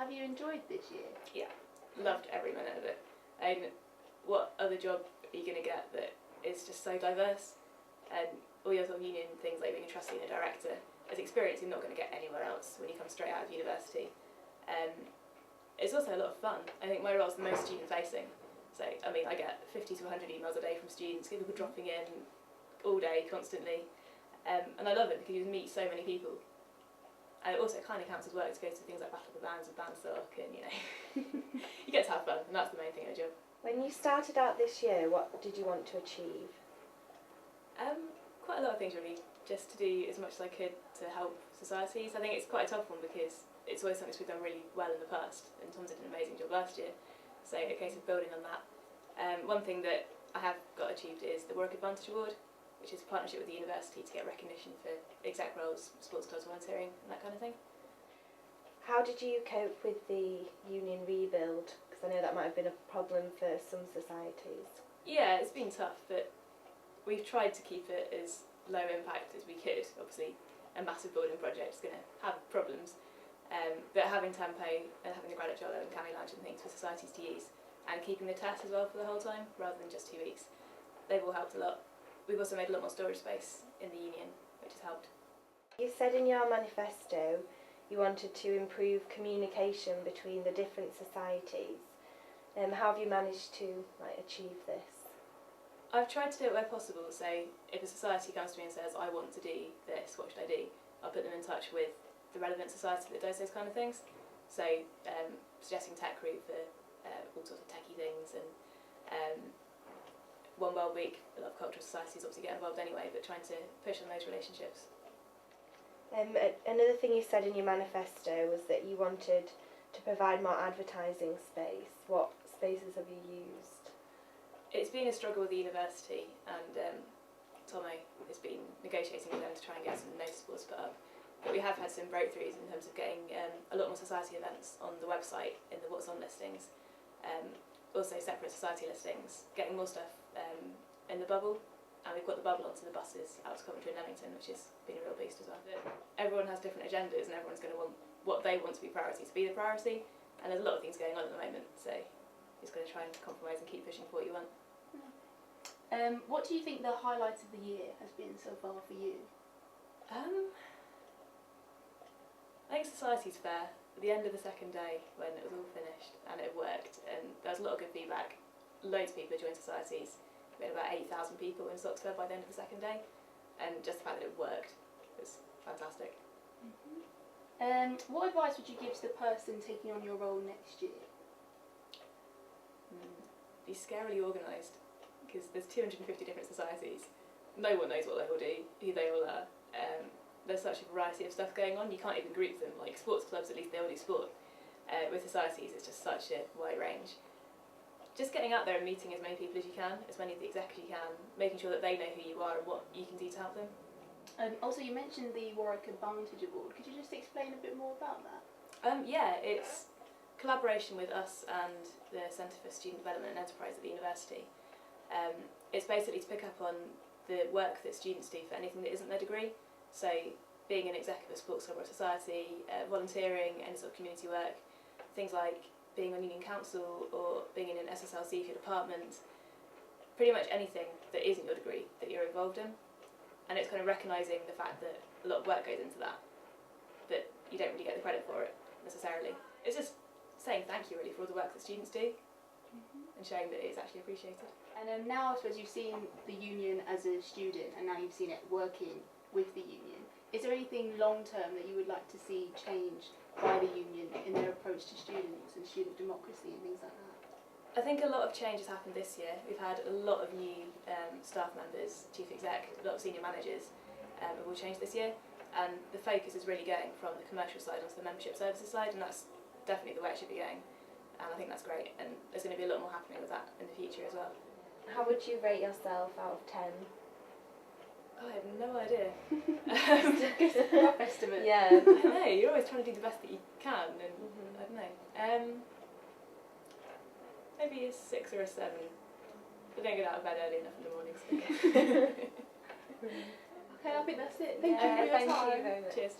Have you enjoyed this year? Yeah, loved every minute of it. And what other job are you going to get that is just so diverse? And all your sort of union things like being a trustee and a director, as experience you're not going to get anywhere else when you come straight out of university. It's also a lot of fun. I think my role is the most student facing. So, I mean, I get 50 to 100 emails a day from students, people dropping in all day, constantly. And I love it because you meet so many people. And it also kind of counts as work to go to things like Battle of the Bands and Bandstock, and you know, you get to have fun, and that's the main thing of a job. When you started out this year, what did you want to achieve? Quite a lot of things really, just to do as much as I could to help societies. I think it's quite a tough one because it's always something we've done really well in the past, and Tom did an amazing job last year, so a case of building on that. One thing that I have got achieved is the Warwick Advantage Award, which is a partnership with the university to get recognition for exec roles, sports clubs, volunteering and that kind of thing. How did you cope with the union rebuild? Because I know that might have been a problem for some societies. Yeah, it's been tough, but we've tried to keep it as low impact as we could. Obviously, a massive building project is going to have problems, but having Tempo and having the Graduate Jollo and Canny Lounge and things for societies to use, and keeping the test as well for the whole time, rather than just 2 weeks, they've all helped a lot. We've also made a lot more storage space in the union, which has helped. You said in your manifesto you wanted to improve communication between the different societies. How have you managed to achieve this? I've tried to do it where possible, so if a society comes to me and says, I want to do this, what should I do? I'll put them in touch with the relevant society that does those kind of things. So suggesting tech group for all sorts of techie things, and One World Week, a lot of cultural societies obviously get involved anyway, but trying to push on those relationships. Another thing you said in your manifesto was that you wanted to provide more advertising space. What spaces have you used? It's been a struggle with the university, and Tomo has been negotiating with them to try and get some notice boards put up. But we have had some breakthroughs in terms of getting a lot more society events on the website in the What's On listings. Also separate society listings, getting more stuff in the bubble, and we've got the bubble onto the buses out to Coventry and Leamington, which has been a real boost as well. But everyone has different agendas, and everyone's going to want what they want to be priority to be the priority, and there's a lot of things going on at the moment, so you're just going to try and compromise and keep pushing for what you want. What do you think the highlight of the year has been so far for you? I think Society's Fair, at the end of the second day when it was all finished and it worked, and there was a lot of good feedback. Loads of people joined societies. We had about 8,000 people in Soxford by the end of the second day, and just the fact that it worked was fantastic. What advice would you give to the person taking on your role next year? Be scarily organised, because there's 250 different societies. No one knows what they all do, who they all are. There's such a variety of stuff going on, you can't even group them. Like sports clubs, at least they all do sport. With societies, it's just such a wide range. Just getting out there and meeting as many people as you can, as many of the exec as you can, making sure that they know who you are and what you can do to help them. Also, you mentioned the Warwick Advantage Award. Could you just explain a bit more about that? Yeah, it's collaboration with us and the Centre for Student Development and Enterprise at the university. It's basically to pick up on the work that students do for anything that isn't their degree. So being an exec of a sports club or a society, volunteering, any sort of community work, things like being on union council or being in an SSLC for your department, pretty much anything that isn't your degree that you're involved in. And it's kind of recognising the fact that a lot of work goes into that, but you don't really get the credit for it necessarily. It's just saying thank you really for all the work that students do and showing that it's actually appreciated. And now I suppose you've seen the union as a student, and now you've seen it working with the union. Is there anything long term that you would like to see changed by the union in their approach to students and student democracy and things like that? I think a lot of change has happened this year. We've had a lot of new staff members, chief exec, a lot of senior managers have all changed this year, and the focus is really going from the commercial side onto the membership services side, and that's definitely the way it should be going, and I think that's great, and there's going to be a lot more happening with that in the future as well. How would you rate yourself out of 10? Oh, I have no idea. Just a rough estimate. Yeah. I don't know, you're always trying to do the best that you can, and I don't know. Maybe a 6 or a 7. I don't get out of bed early enough in the mornings. Okay, I think that's it. Thank you for your time. Thank you very much. Cheers.